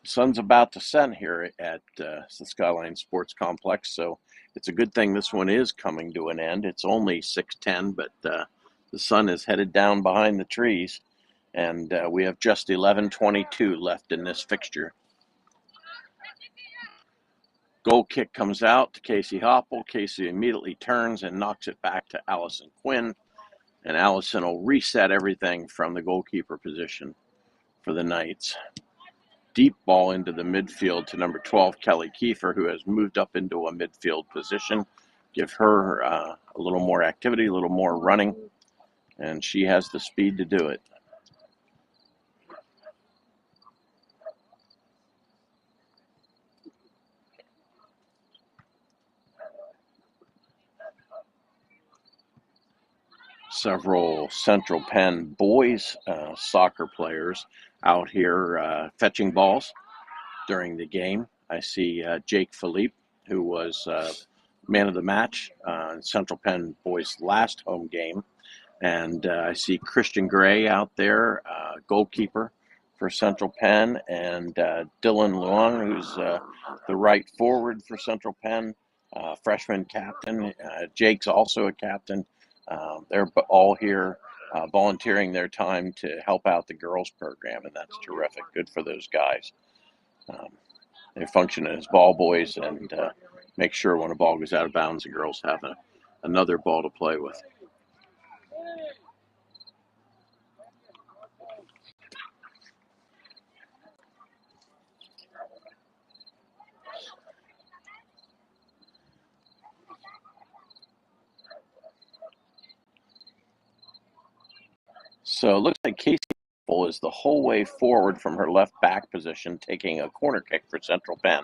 sun's about to set here at the Skyline Sports Complex, so it's a good thing this one is coming to an end. It's only 6:10, but the sun is headed down behind the trees, and we have just 11:22 left in this fixture. Goal kick comes out to Casey Hopple. Casey immediately turns and knocks it back to Allison Quinn, and Allison will reset everything from the goalkeeper position for the Knights. Deep ball into the midfield to number 12, Kelly Kiefer, who has moved up into a midfield position. Give her a little more activity, a little more running, and she has the speed to do it. Several Central Penn boys soccer players out here fetching balls during the game. I see Jake Philippe who was man of the match in Central Penn boys' last home game. And I see Christian Gray out there, goalkeeper for Central Penn, and Dylan Luong, who's the right forward for Central Penn, freshman captain. Jake's also a captain. They're all here volunteering their time to help out the girls program, and that's terrific. Good for those guys. They function as ball boys and make sure when a ball goes out of bounds, the girls have another ball to play with. So it looks like Casey is the whole way forward from her left back position, taking a corner kick for Central Penn.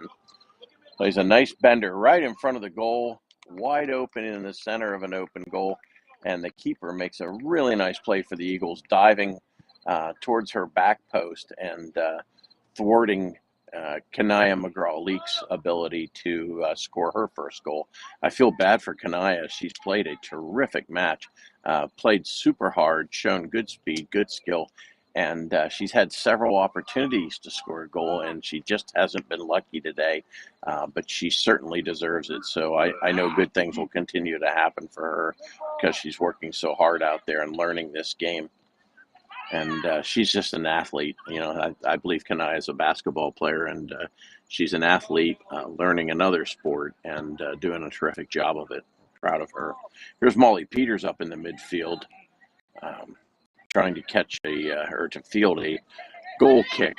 Plays a nice bender right in front of the goal, wide open in the center of an open goal. And the keeper makes a really nice play for the Eagles, diving towards her back post and thwarting Kanaya McGraw-Leake's ability to score her first goal. I feel bad for Kanaya. She's played a terrific match, played super hard, shown good speed, good skill, and she's had several opportunities to score a goal, and she just hasn't been lucky today, but she certainly deserves it. So I know good things will continue to happen for her because she's working so hard out there and learning this game. And she's just an athlete. You know, I believe Kanaya is a basketball player, and she's an athlete learning another sport and doing a terrific job of it. Proud of her. Here's Molly Peters up in the midfield, trying to catch to field a goal kick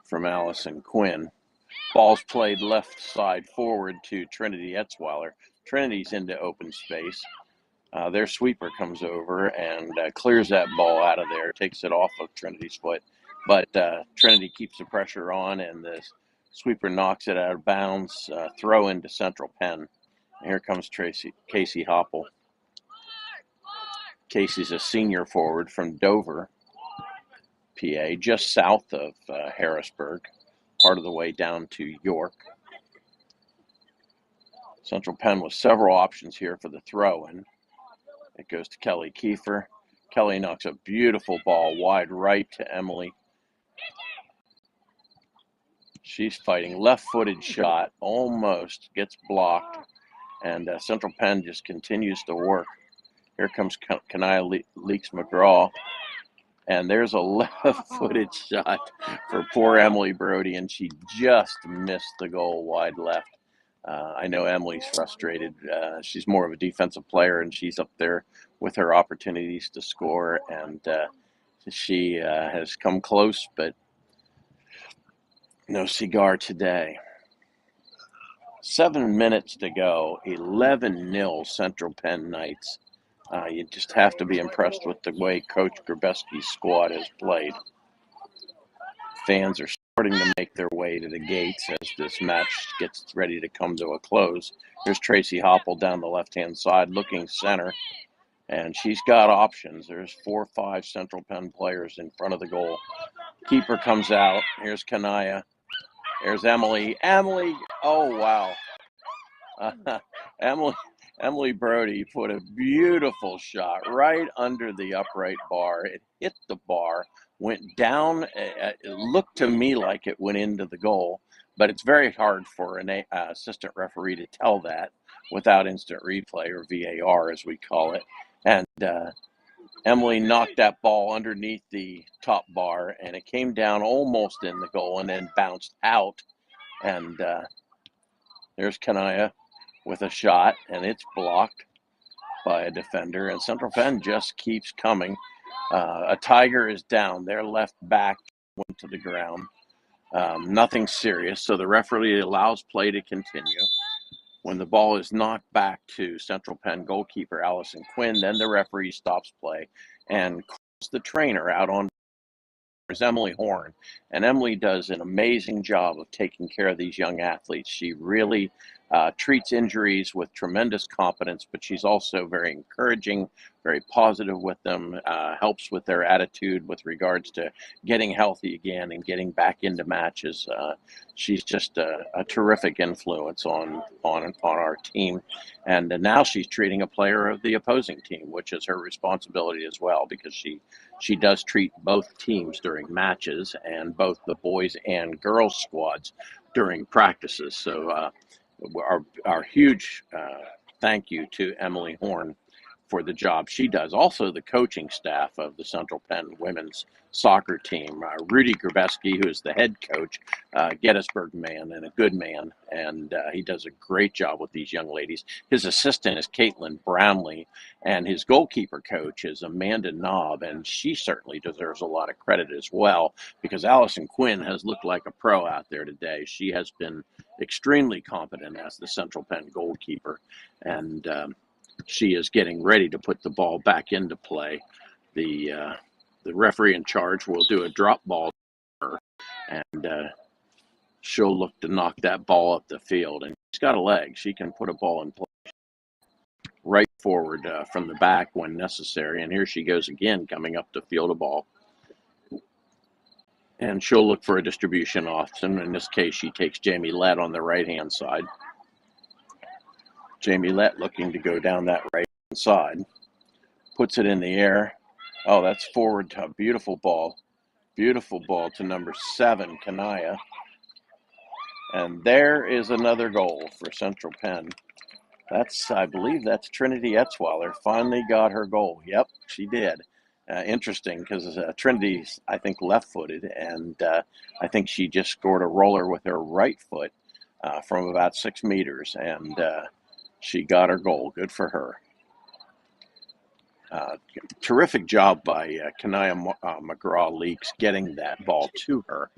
from Allison Quinn. Ball's played left side forward to Trinity Etzweiler. Trinity's into open space. Their sweeper comes over and clears that ball out of there, takes it off of Trinity's foot. But Trinity keeps the pressure on, and the sweeper knocks it out of bounds, throw into Central Penn. And here comes Casey Hopple. Casey's a senior forward from Dover, PA, just south of Harrisburg, part of the way down to York. Central Penn with several options here for the throw-in. It goes to Kelly Kiefer. Kelly knocks a beautiful ball wide right to Emily. She's fighting left-footed shot, almost gets blocked, and Central Penn just continues to work. Here comes Kanaya Leaks McGraw, and there's a left-footed shot for poor Emily Brody, and she just missed the goal wide left. I know Emily's frustrated. She's more of a defensive player, and she's up there with her opportunities to score, and she has come close, but no cigar today. 7 minutes to go, 11-0 Central Penn Knights. You just have to be impressed with the way Coach Grabowski's squad has played. Fans are starting to make their way to the gates as this match gets ready to come to a close. Here's Tracy Hopple down the left-hand side, looking center, and she's got options. There's 4 or 5 Central Penn players in front of the goal. Keeper comes out. Here's Kanaya. There's Emily. Emily, oh, wow. Emily Brody put a beautiful shot right under the upright bar. It hit the bar, went down. It looked to me like it went into the goal, but it's very hard for an assistant referee to tell that without instant replay, or VAR as we call it. And Emily knocked that ball underneath the top bar, and it came down almost in the goal and then bounced out. And there's Kanaya with a shot, and it's blocked by a defender, and Central Penn just keeps coming. A Tiger is down. Their left back went to the ground. Nothing serious, so the referee allows play to continue. When the ball is knocked back to Central Penn goalkeeper Allison Quinn, then the referee stops play and calls the trainer out on. There's Emily Horn, and Emily does an amazing job of taking care of these young athletes. She really treats injuries with tremendous competence, but she's also very encouraging, very positive with them, helps with their attitude with regards to getting healthy again and getting back into matches. She's just a terrific influence on our team. And now she's treating a player of the opposing team, which is her responsibility as well, because she does treat both teams during matches and both the boys and girls squads during practices. So our huge thank you to Emily Horn for the job she does. Also, the coaching staff of the Central Penn women's soccer team. Rudy Grabowski, who is the head coach, Gettysburg man and a good man, and he does a great job with these young ladies. His assistant is Caitlin Brownlee, and his goalkeeper coach is Amanda Knobb, and she certainly deserves a lot of credit as well, because Allison Quinn has looked like a pro out there today. She has been extremely competent as the Central Penn goalkeeper, and she is getting ready to put the ball back into play. The referee in charge will do a drop ball to her, and she'll look to knock that ball up the field. And she's got a leg. She can put a ball in play right forward from the back when necessary. And here she goes again, coming up to field a ball. And she'll look for a distribution option. In this case, she takes Jamie Lett on the right-hand side. Jamie Lett looking to go down that right side, puts it in the air. Oh, that's forward to a beautiful ball to number 7, Kanaya. And there is another goal for Central Penn. I believe that's Trinity Etzweiler finally got her goal. Yep, she did. Interesting, because Trinity's, I think, left-footed, and I think she just scored a roller with her right foot from about 6 meters, and she got her goal. Good for her. Terrific job by Kanaya McGraw-Leaks getting that ball to her.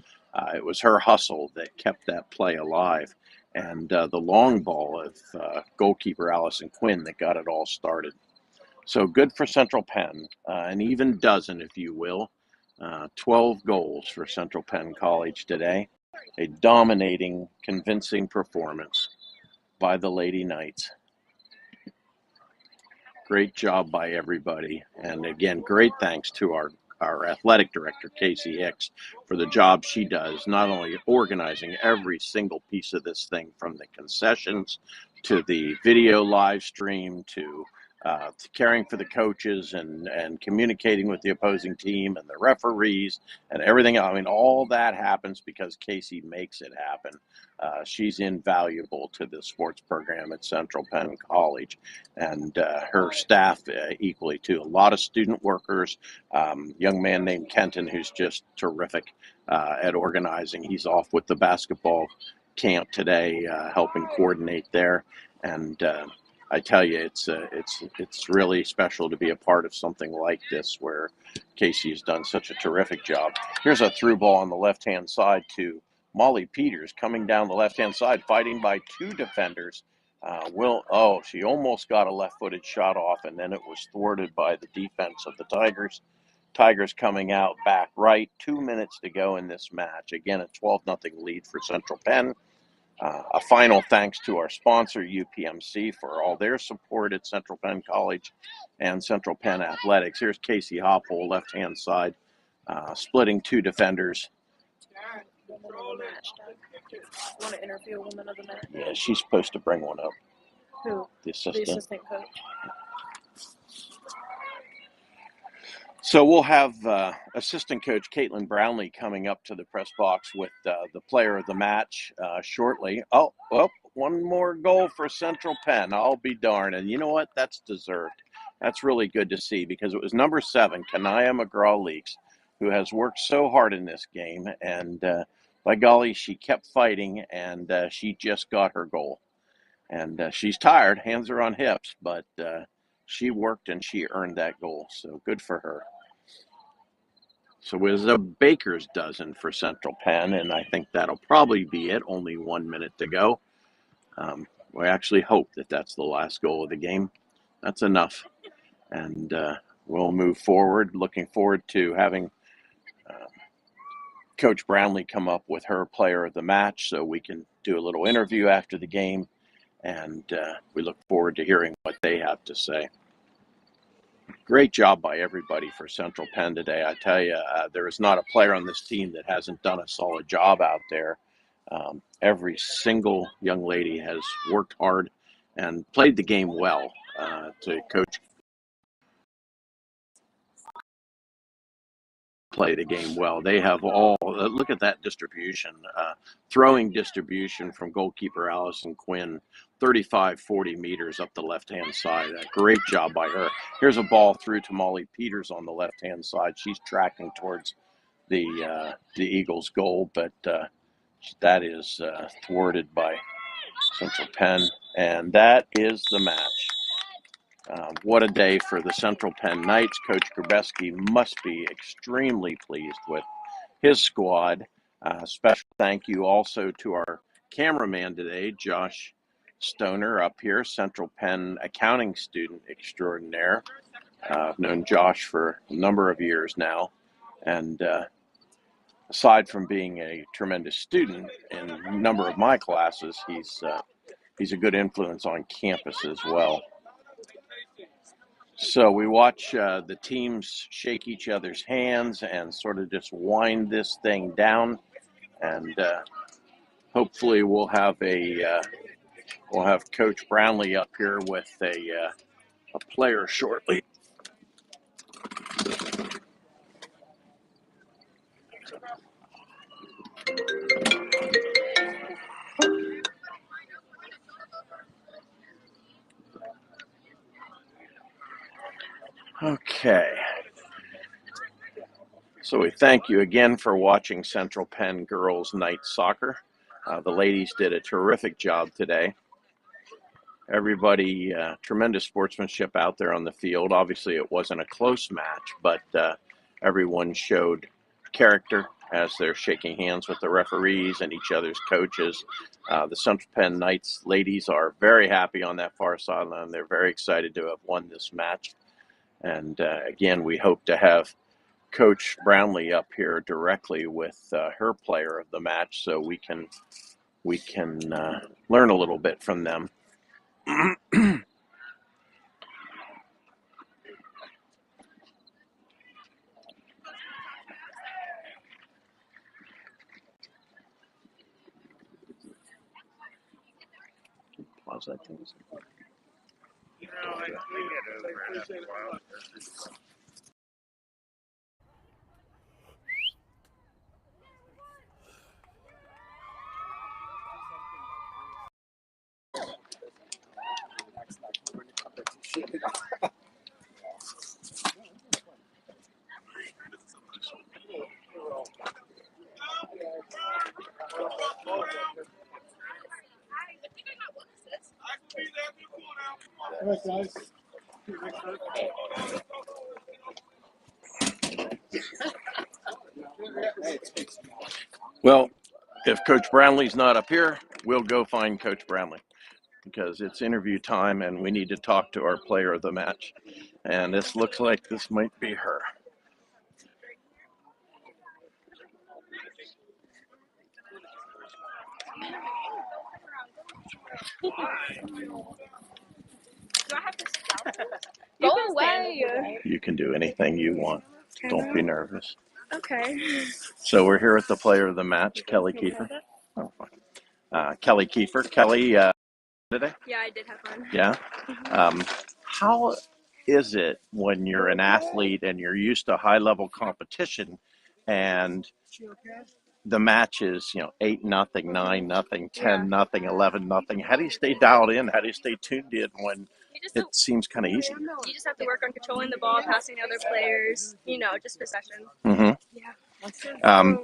It was her hustle that kept that play alive, and the long ball of goalkeeper Allison Quinn that got it all started. So good for Central Penn, an even dozen, if you will. 12 goals for Central Penn College today. A dominating, convincing performance by the Lady Knights. Great job by everybody. And again, great thanks to our athletic director, Casey Hicks, for the job she does, not only organizing every single piece of this thing, from the concessions to the video live stream to caring for the coaches and communicating with the opposing team and the referees and everything. I mean, all that happens because Casey makes it happen. She's invaluable to the sports program at Central Penn College, and her staff equally too. A lot of student workers, young man named Kenton who's just terrific at organizing. He's off with the basketball camp today, helping coordinate there, and I tell you, it's really special to be a part of something like this, where Casey has done such a terrific job. Here's a through ball on the left-hand side to Molly Peters, coming down the left-hand side, fighting by 2 defenders. She almost got a left-footed shot off, and then it was thwarted by the defense of the Tigers. Tigers coming out back right. 2 minutes to go in this match. Again, a 12-0 lead for Central Penn. A final thanks to our sponsor, UPMC, for all their support at Central Penn College and Central Penn Athletics. Here's Casey Hopple, left-hand side, splitting 2 defenders. Woman of the match. Want to interview a woman of the match? Yeah, she's supposed to bring one up. Who? The assistant. The assistant coach. So we'll have assistant coach Caitlin Brownlee coming up to the press box with the player of the match shortly. Oh, well, one more goal for Central Penn. I'll be darned. And you know what? That's deserved. That's really good to see, because it was number 7, Kanaya McGraw-Leaks, who has worked so hard in this game. And by golly, she kept fighting, and she just got her goal. And she's tired, hands are on hips, but she worked and she earned that goal. So good for her. So it was a baker's dozen for Central Penn, and I think that'll probably be it. Only 1 minute to go. We actually hope that that's the last goal of the game. That's enough. And we'll move forward. Looking forward to having Coach Brownlee come up with her player of the match, so we can do a little interview after the game and we look forward to hearing what they have to say. Great job by everybody for Central Penn today. I tell you, there is not a player on this team that hasn't done a solid job out there. Every single young lady has worked hard and played the game well. To coach play the game well. They have all, look at that distribution, throwing distribution from goalkeeper Allison Quinn, 35, 40 meters up the left-hand side. A great job by her. Here's a ball through to Molly Peters on the left-hand side. She's tracking towards the Eagles' goal, but that is thwarted by Central Penn, and that is the match. What a day for the Central Penn Knights. Coach Grubeski must be extremely pleased with his squad. Special thank you also to our cameraman today, Josh Stoner, up here, Central Penn accounting student extraordinaire. I've known Josh for a number of years now, and aside from being a tremendous student in a number of my classes, he's a good influence on campus as well. So we watch the teams shake each other's hands and sort of just wind this thing down, and hopefully we'll have Coach Brownlee up here with a player shortly. Okay. So we thank you again for watching Central Penn Girls Night Soccer. The ladies did a terrific job today. Everybody, tremendous sportsmanship out there on the field. Obviously, it wasn't a close match, but everyone showed character as they're shaking hands with the referees and each other's coaches. The Central Penn Knights ladies are very happy on that far sideline. They're very excited to have won this match. And again, we hope to have Coach Brownlee up here directly with her player of the match, so we can learn a little bit from them. Pause that thing. Well, if Coach Brownlee's not up here, we'll go find Coach Brownlee, because it's interview time and we need to talk to our player of the match. And this looks like this might be her. Do I have to stop? Go away. You can do anything you want. Don't be nervous. Okay. So we're here with the player of the match, Kelly Kiefer. Oh, Kelly Kiefer. Kelly, today? Yeah, I did have fun. Yeah. How is it when you're an athlete and you're used to high-level competition, and the match is 8-0, 9-0, 10-0, 11-0? How do you stay dialed in? How do you stay tuned in when it seems kind of easy? You just have to work on controlling the ball, passing to other players. Just possession. Mm-hmm. Yeah.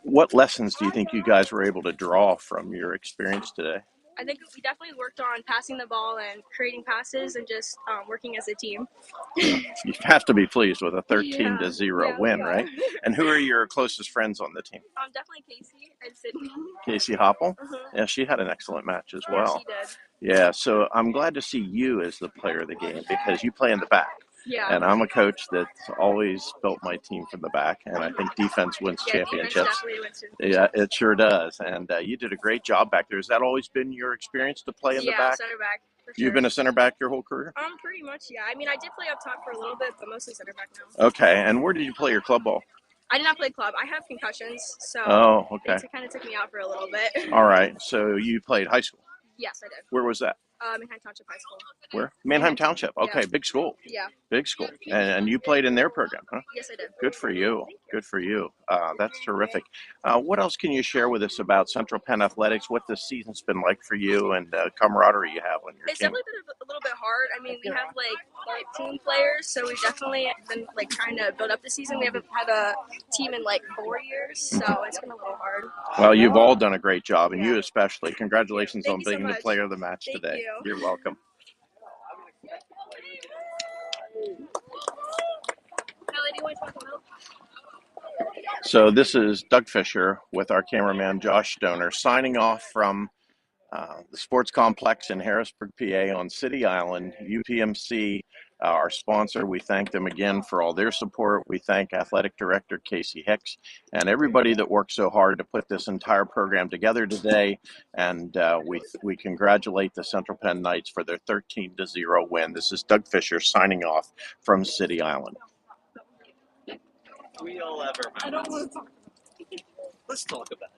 What lessons do you think you guys were able to draw from your experience today? I think we definitely worked on passing the ball and creating passes and just working as a team. You have to be pleased with a 13-0 win, right? And who are your closest friends on the team? Definitely Casey and Sydney. Casey Hopple? Uh-huh. Yeah, she had an excellent match as well. Yeah, she did. Yeah, so I'm glad to see you as the player of the game, because you play in the back. Yeah. And I'm a coach that's always built my team from the back, and I think defense wins Yeah, defense championships. definitely wins Yeah, championships. it sure does. And you did a great job back there. Has that always been your experience to play in the Yeah, back? center back for sure. You've been a center back your whole career? Pretty much, yeah. I mean, I did play up top for a little bit, but mostly center back now. Okay, and where did you play your club ball? I did not play club. I have concussions, so Oh, okay. it kind of took me out for a little bit. All right, so you played high school. Yes, I did. Where was that? Manheim Township High School. Where? Manheim Township. Okay, Yeah. big school. Yeah. Big school. And you played in their program, huh? Yes, I did. Good for you. Good for you. That's terrific. What else can you share with us about Central Penn Athletics? What this season's been like for you and camaraderie you have on your It's team? definitely been a little bit hard. I mean, we have like 13 players, so we've definitely been like trying to build up the season. We haven't had a team in like 4 years, so it's been a little hard. Well, you've all done a great job, and you especially. Congratulations Thank on you so being the much. player of the match Thank today. you. You're welcome. Kelly, do you want to talk about? So this is Doug Fisher with our cameraman Josh Stoner signing off from the sports complex in Harrisburg, PA on City Island. UPMC, our sponsor, we thank them again for all their support. We thank Athletic Director Casey Hicks and everybody that worked so hard to put this entire program together today. And we congratulate the Central Penn Knights for their 13-0 win. This is Doug Fisher signing off from City Island. We all have our moments. Let's talk about it.